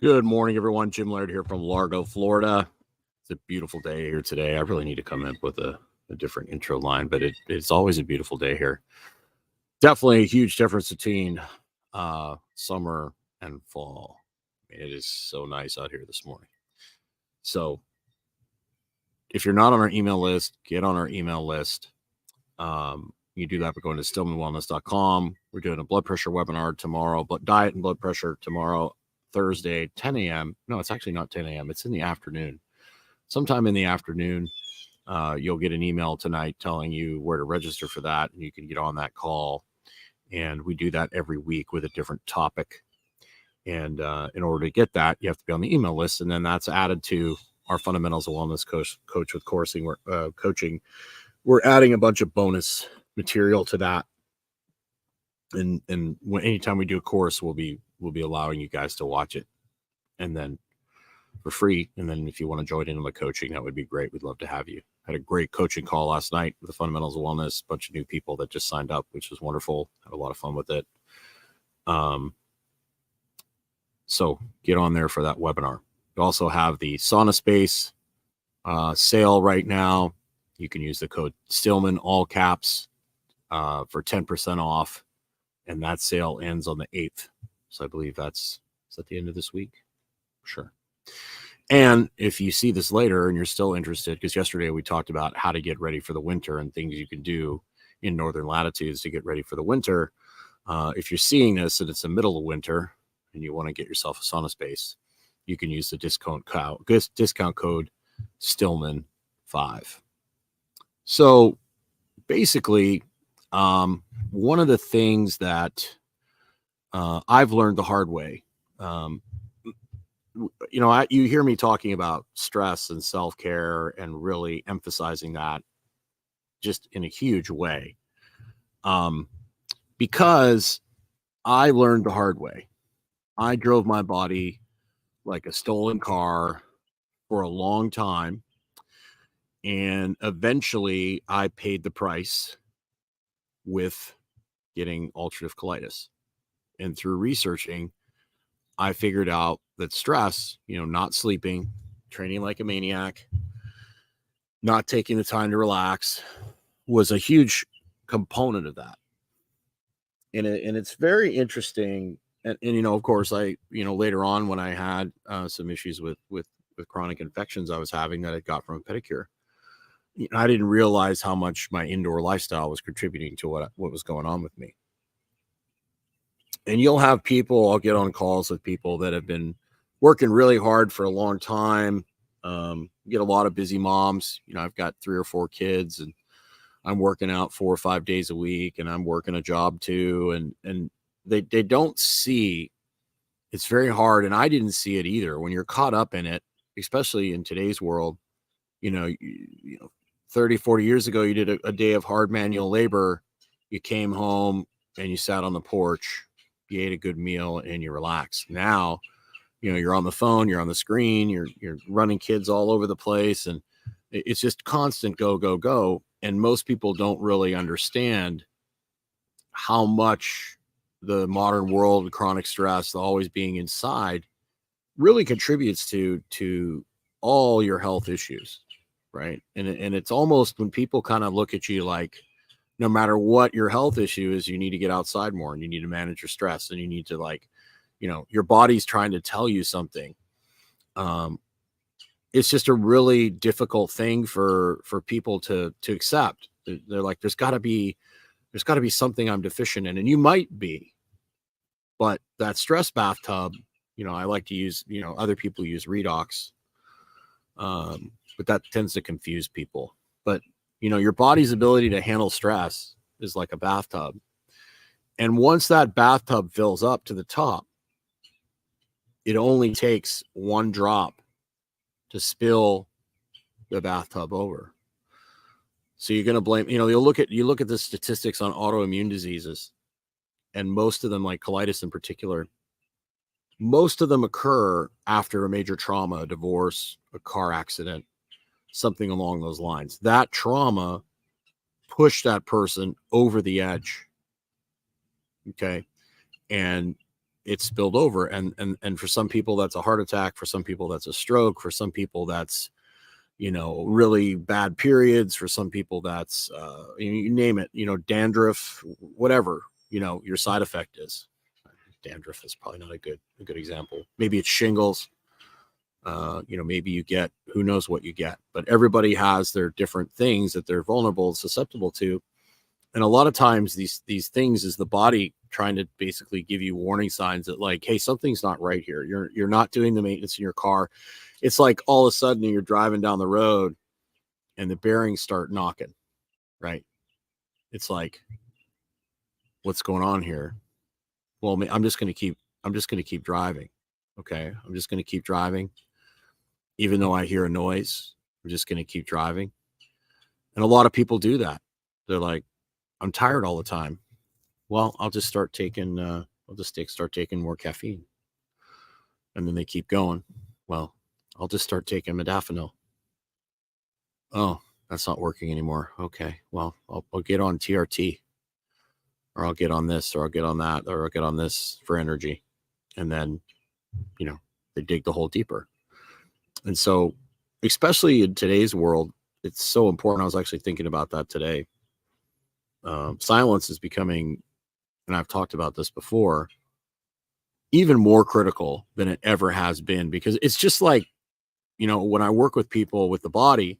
Good morning, everyone. Jim Laird here from Largo, Florida. It's a beautiful day here today. I really need to come up with a different intro line, but it's always a beautiful day here. Definitely a huge difference between summer and fall. It is so nice out here this morning. So if you're not on our email list, get on our email list. You do that by going to stillmanwellness.com. We're doing a blood pressure webinar tomorrow, but diet and blood pressure tomorrow, Thursday, 10 a.m. No, it's actually not 10 a.m. It's in the afternoon. Sometime in the afternoon, you'll get an email tonight telling you where to register for that, and you can get on that call. And we do that every week with a different topic. And in order to get that, you have to be on the email list, and then that's added to our Fundamentals of Wellness coach with coursing. Coaching. We're adding a bunch of bonus material to that, and anytime we do a course, we'll be allowing you guys to watch it, and then for free. And then if you want to join in on the coaching, that would be great. We'd love to have you. Had a great coaching call last night with the Fundamentals of Wellness, a bunch of new people that just signed up, which was wonderful. Had a lot of fun with it. So get on there for that webinar. We also have the sauna space sale right now. You can use the code Stillman, all caps, for 10% off. And that sale ends on the 8th. So I believe is that the end of this week? Sure. And if you see this later and you're still interested, because yesterday we talked about how to get ready for the winter and things you can do in northern latitudes to get ready for the winter. If you're seeing this and it's the middle of winter and you want to get yourself a sauna space, you can use the discount code Stillman5. So basically, one of the things that I've learned the hard way, you hear me talking about stress and self-care and really emphasizing that just in a huge way, because I learned the hard way. I drove my body like a stolen car for a long time, and eventually I paid the price with getting ulcerative colitis. And through researching, I figured out that stress, not sleeping, training like a maniac, not taking the time to relax, was a huge component of that. And it's very interesting. And of course, I, later on when I had some issues with chronic infections I was having that I got from a pedicure, I didn't realize how much my indoor lifestyle was contributing to what was going on with me. And you'll have people, I'll get on calls with people that have been working really hard for a long time. Get a lot of busy moms. I've got 3 or 4 kids, and I'm working out 4 or 5 days a week, and I'm working a job too. And they don't see, it's very hard. And I didn't see it either. When you're caught up in it, especially in today's world, 30, 40 years ago, you did a day of hard manual labor. You came home and you sat on the porch, you ate a good meal, and you relaxed. Now, you're on the phone, you're on the screen, you're running kids all over the place, and it's just constant go, go, go. And most people don't really understand how much the modern world, chronic stress, the always being inside, really contributes to all your health issues, right? And it's almost when people kind of look at you like, no matter what your health issue is, you need to get outside more, and you need to manage your stress, and you need to your body's trying to tell you something. It's just a really difficult thing for people to accept. They're like, there's got to be something I'm deficient in, and you might be, but that stress bathtub, I like to use, other people use redox, but that tends to confuse people. But your body's ability to handle stress is like a bathtub. And once that bathtub fills up to the top, it only takes one drop to spill the bathtub over. So you're going to blame, you look at the statistics on autoimmune diseases, and most of them, like colitis in particular, most of them occur after a major trauma, a divorce, a car accident, something along those lines. That trauma pushed that person over the edge. Okay. And it's spilled over. And for some people, that's a heart attack. For some people, that's a stroke. For some people, that's, really bad periods. For some people, that's, you name it, dandruff, whatever, your side effect is. Dandruff is probably not a good example. Maybe it's shingles. Maybe you get, who knows what you get, but everybody has their different things that they're vulnerable and susceptible to. And a lot of times these things is the body trying to basically give you warning signs that like, hey, something's not right here. You're not doing the maintenance in your car. It's like all of a sudden you're driving down the road and the bearings start knocking, right? It's like, what's going on here? Well, I'm just going to keep driving. Okay. I'm just going to keep driving. Even though I hear a noise, I'm just going to keep driving. And a lot of people do that. They're like, I'm tired all the time. Well, I'll just start taking more caffeine. And then they keep going. Well, I'll just start taking modafinil. Oh, that's not working anymore. Okay. Well, I'll get on TRT, or I'll get on this, or I'll get on that, or I'll get on this for energy. And then, they dig the hole deeper. And so, especially in today's world, it's so important. I was actually thinking about that today. Silence is becoming, and I've talked about this before, even more critical than it ever has been, because it's just like, when I work with people with the body,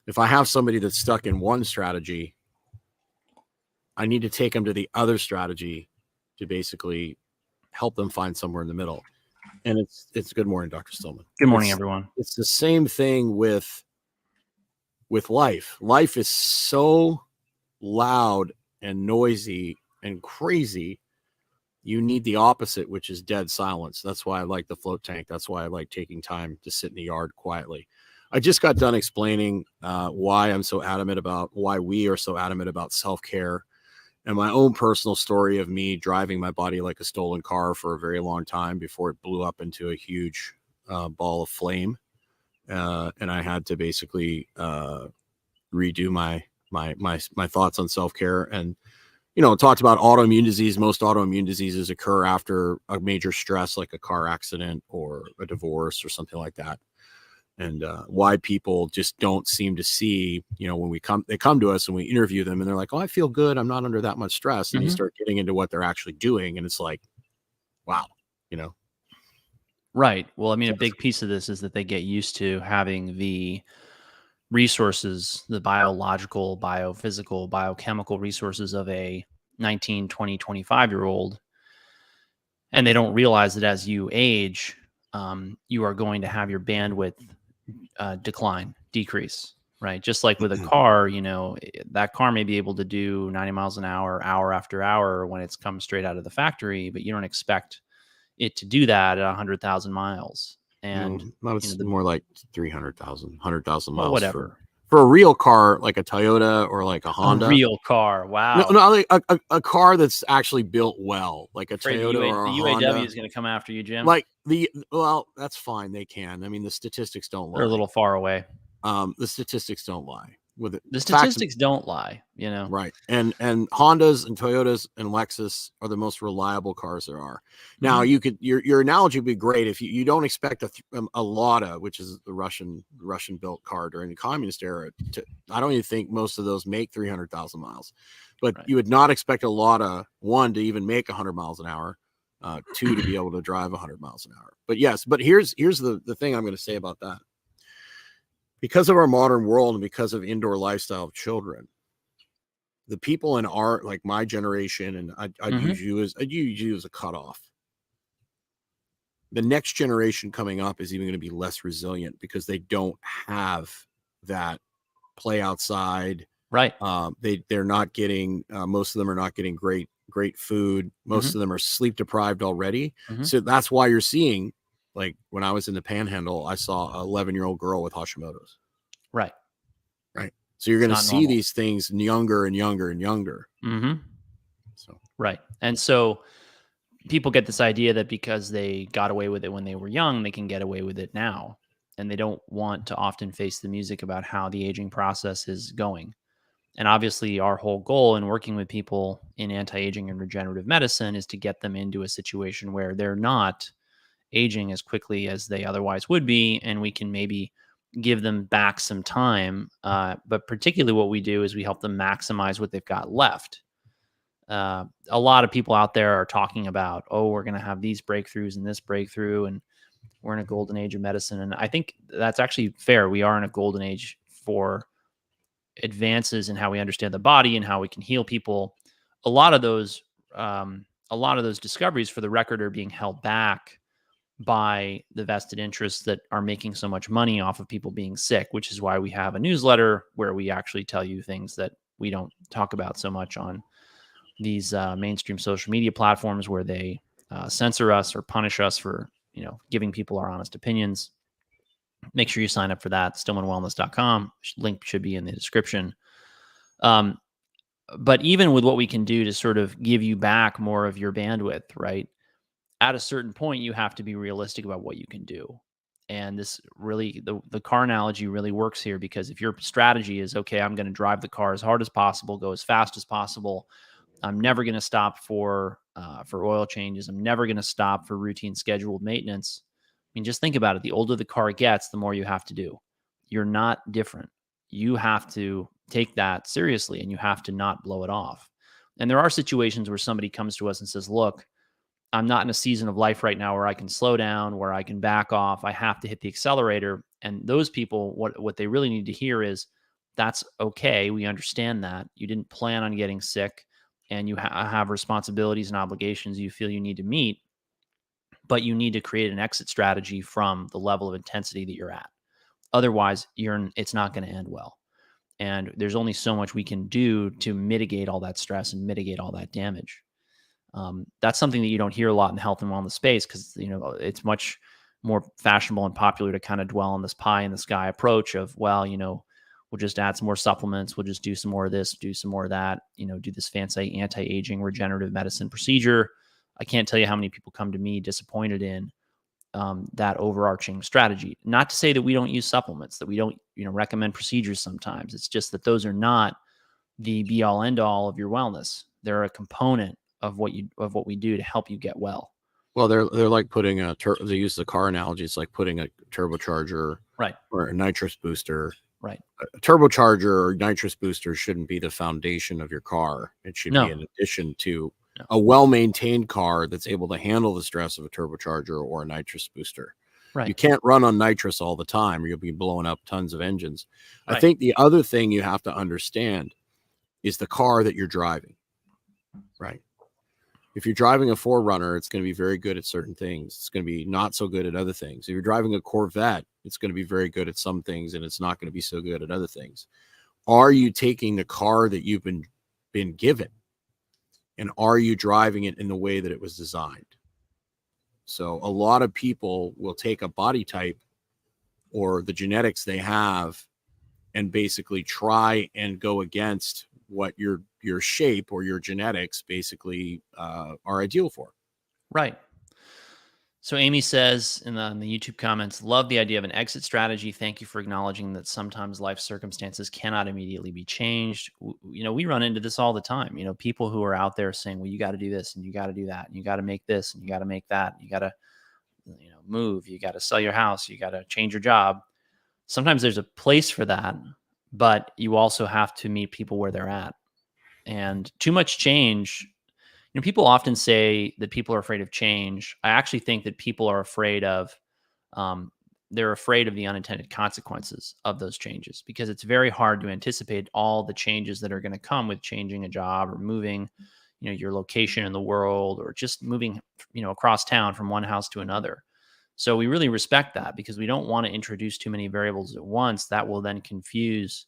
if I have somebody that's stuck in one strategy, I need to take them to the other strategy to basically help them find somewhere in the middle. And it's good morning, Dr. Stillman. Good morning, everyone. It's the same thing with life. Life is so loud and noisy and crazy. You need the opposite, which is dead silence. That's why I like the float tank. That's why I like taking time to sit in the yard quietly. I just got done explaining why we are so adamant about self-care, and my own personal story of me driving my body like a stolen car for a very long time before it blew up into a huge ball of flame. And I had to basically redo my thoughts on self-care, and talked about autoimmune disease. Most autoimmune diseases occur after a major stress, like a car accident or a divorce or something like that. And why people just don't seem to see, when they come to us and we interview them and they're like, oh, I feel good. I'm not under that much stress. And you start getting into what they're actually doing. And it's like, wow, Right. Well, I mean, a big piece of this is that they get used to having the resources, the biological, biophysical, biochemical resources of a 19, 20, 25-year-old. And they don't realize that as you age, you are going to have your bandwidth decrease, right? Just like with a car, that car may be able to do 90 miles an hour, hour after hour when it's come straight out of the factory, but you don't expect it to do that at 100,000 miles. And it's more like 300,000, 100,000 miles. Whatever. For a real car, like a Toyota or like a Honda. A real car, wow. No, like a car that's actually built well, like a Toyota or a Honda. The UAW is going to come after you, Jim. That's fine. They can. I mean, the statistics don't lie. They're a little far away. The statistics don't lie. With it, the statistics don't lie, Right. And Hondas and Toyotas and Lexus are the most reliable cars there are. Now, you could your analogy would be great if you don't expect a Lada, which is the Russian built car during the communist era. I don't even think most of those make 300,000 miles, but you would not expect a Lada, one, to even make 100 miles an hour, two, to be able to drive 100 miles an hour. But yes, here's the thing I'm going to say about that. Because of our modern world and because of indoor lifestyle of children, the people in our, like my generation, and I'd use you as a cutoff. The next generation coming up is even going to be less resilient because they don't have that play outside. Right. They're not getting, most of them are not getting great food. Most of them are sleep deprived already. So that's why you're seeing, like when I was in the Panhandle, I saw an 11-year-old girl with Hashimoto's. Right. So you're going to see these things younger and younger and younger. So right. And so people get this idea that because they got away with it when they were young, they can get away with it now. And they don't want to often face the music about how the aging process is going. And obviously, our whole goal in working with people in anti-aging and regenerative medicine is to get them into a situation where they're not aging as quickly as they otherwise would be, and we can maybe give them back some time. But particularly what we do is we help them maximize what they've got left. A lot of people out there are talking about, oh, we're going to have these breakthroughs and this breakthrough, and we're in a golden age of medicine. And I think that's actually fair. We are in a golden age for advances in how we understand the body and how we can heal people. A lot of those, discoveries, for the record, are being held back by the vested interests that are making so much money off of people being sick, which is why we have a newsletter where we actually tell you things that we don't talk about so much on these mainstream social media platforms, where they censor us or punish us for, giving people our honest opinions. Make sure you sign up for that. Stillmanwellness.com. Link should be in the description. But even with what we can do to sort of give you back more of your bandwidth, right? At a certain point, you have to be realistic about what you can do. And this really, the car analogy really works here, because if your strategy is, okay, I'm going to drive the car as hard as possible, go as fast as possible, I'm never going to stop for oil changes, I'm never going to stop for routine scheduled maintenance. I mean, just think about it. The older the car gets, the more you have to do. You're not different. You have to take that seriously, and you have to not blow it off. And there are situations where somebody comes to us and says, look, I'm not in a season of life right now where I can slow down, where I can back off. I have to hit the accelerator. And those people, what they really need to hear is, that's okay. We understand that. You didn't plan on getting sick, and you have responsibilities and obligations you feel you need to meet, but you need to create an exit strategy from the level of intensity that you're at. Otherwise, it's not going to end well. And there's only so much we can do to mitigate all that stress and mitigate all that damage. That's something that you don't hear a lot in the health and wellness space, because it's much more fashionable and popular to kind of dwell on this pie in the sky approach of, well, we'll just add some more supplements, we'll just do some more of this, do some more of that, do this fancy anti-aging regenerative medicine procedure. I can't tell you how many people come to me disappointed in that overarching strategy. Not to say that we don't use supplements, that we don't recommend procedures sometimes. It's just that those are not the be all end all of your wellness. They're a component of what we do to help you get well. Well, they're like putting they use the car analogy. It's like putting a turbocharger, right, or a nitrous booster. Right. A turbocharger or nitrous booster shouldn't be the foundation of your car. It should be an addition to a well-maintained car that's able to handle the stress of a turbocharger or a nitrous booster. Right. You can't run on nitrous all the time, or you'll be blowing up tons of engines. Right. I think the other thing you have to understand is the car that you're driving, right? If you're driving a 4Runner, it's going to be very good at certain things. It's going to be not so good at other things. If you're driving a Corvette, it's going to be very good at some things, and it's not going to be so good at other things. Are you taking the car that you've been given, and are you driving it in the way that it was designed? So a lot of people will take a body type or the genetics they have and basically try and go against what your shape or your genetics basically are ideal for. Right. So Amy says in the YouTube comments, love the idea of an exit strategy. Thank you for acknowledging that sometimes life circumstances cannot immediately be changed. We run into this all the time. People who are out there saying, well, you got to do this and you got to do that. And you got to make this and you got to make that. And you got to, move, you got to sell your house. You got to change your job. Sometimes there's a place for that, but you also have to meet people where they're at. And too much change, people often say that people are afraid of change. I actually think that people are afraid of, they're afraid of the unintended consequences of those changes, because it's very hard to anticipate all the changes that are going to come with changing a job or moving, your location in the world, or just moving, across town from one house to another. So we really respect that, because we don't want to introduce too many variables at once. That will then confuse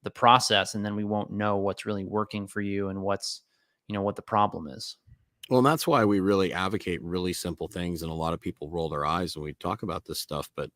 the process, and then we won't know what's really working for you and what's, what the problem is. Well, and that's why we really advocate really simple things. And a lot of people roll their eyes when we talk about this stuff, but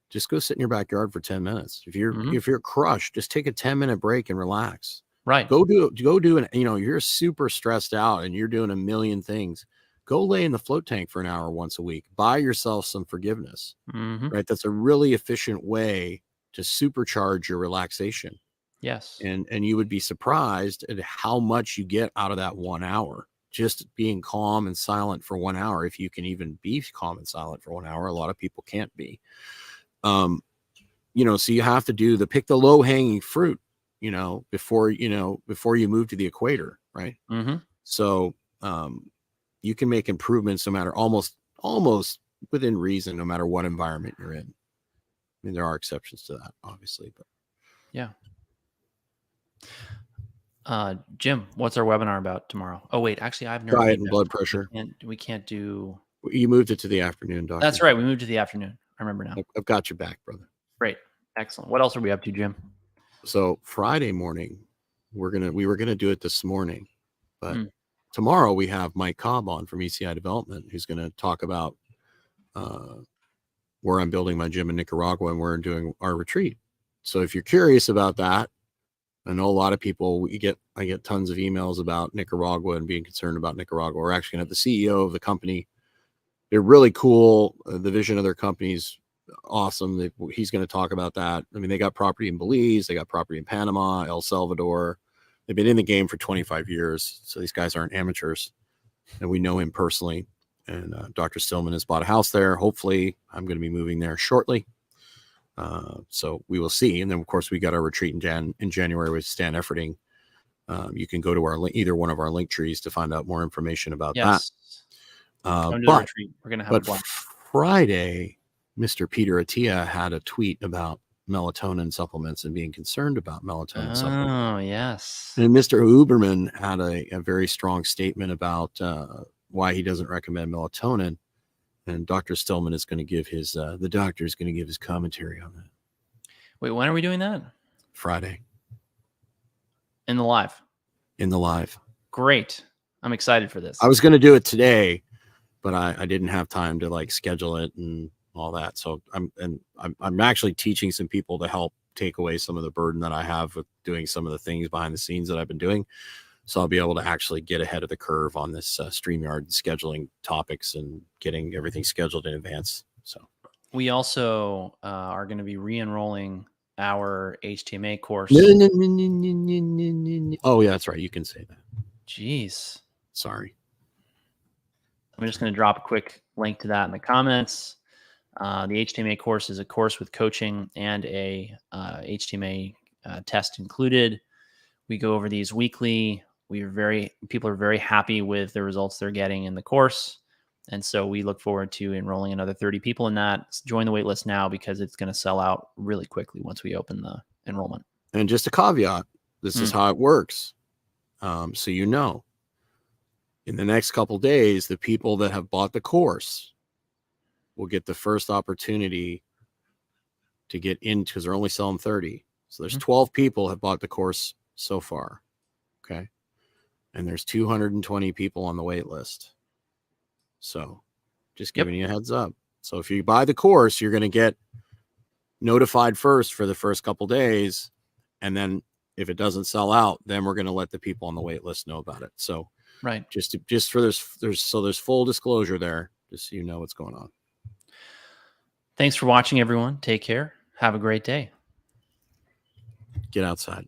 just go sit in your backyard for 10 minutes. If you're crushed, just take a 10-minute break and relax. Right. Go do an, you're super stressed out and you're doing a million things. Go lay in the float tank for an hour once a week. Buy yourself some forgiveness, right? That's a really efficient way to supercharge your relaxation. Yes. And you would be surprised at how much you get out of that 1 hour. Just being calm and silent for 1 hour. If you can even be calm and silent for 1 hour, a lot of people can't be. So you have to pick the low hanging fruit, before you move to the equator, right? Mm-hmm. So you can make improvements no matter almost within reason, no matter what environment you're in. I mean, there are exceptions to that, obviously, but yeah. Jim, what's our webinar about tomorrow? Oh wait, actually, I have diet and blood pressure. We can't do. You moved it to the afternoon, doctor. That's right. We moved to the afternoon. I remember now. I've got your back, brother. Great, excellent. What else are we up to, Jim? So Friday morning, we were gonna do it this morning, but tomorrow we have Mike Cobb on from ECI Development, who's going to talk about where I'm building my gym in Nicaragua and where I'm doing our retreat. So if you're curious about that, I know a lot of people, I get tons of emails about Nicaragua and being concerned about Nicaragua. We're actually going to have the CEO of the company. They're really cool. The vision of their company is awesome. He's going to talk about that. I mean, they got property in Belize, they got property in Panama, El Salvador. They've been in the game for 25 years. So these guys aren't amateurs, and we know him personally. And Dr. Stillman has bought a house there. Hopefully I'm going to be moving there shortly. So we will see. And then of course we got our retreat in January with Stan Efforting. You can go to either one of our link trees to find out more information about that. Come to the retreat. We're going to have a blast. Friday, Mr. Peter Attia had a tweet about melatonin supplements and being concerned about melatonin supplements. Oh, yes. And Mr. Uberman had a very strong statement about why he doesn't recommend melatonin. And Dr. Stillman is going to give the doctor is going to give his commentary on that. Wait, when are we doing that? Friday. In the live. Great. I'm excited for this. I was going to do it today, but I didn't have time to schedule it and all that. So I'm actually teaching some people to help take away some of the burden that I have with doing some of the things behind the scenes that I've been doing. So I'll be able to actually get ahead of the curve on this StreamYard scheduling topics and getting everything scheduled in advance. So we also are going to be re-enrolling our HTMA course. Oh yeah, that's right. You can say that. Jeez. Sorry. I'm just going to drop a quick link to that in the comments. The HTMA course is a course with coaching and a HTMA test included. We go over these weekly. People are very happy with the results they're getting in the course. And so we look forward to enrolling another 30 people in that. Join the waitlist now because it's going to sell out really quickly once we open the enrollment. And just a caveat, this is how it works. So in the next couple of days, the people that have bought the course will get the first opportunity to get in because they're only selling 30. So there's 12 people have bought the course so far. Okay. And there's 220 people on the wait list. So just giving you a heads up. So if you buy the course, you're going to get notified first for the first couple of days. And then if it doesn't sell out, then we're going to let the people on the wait list know about it. So right. Just for there's full disclosure there, just so you know what's going on. Thanks for watching, everyone. Take care. Have a great day. Get outside.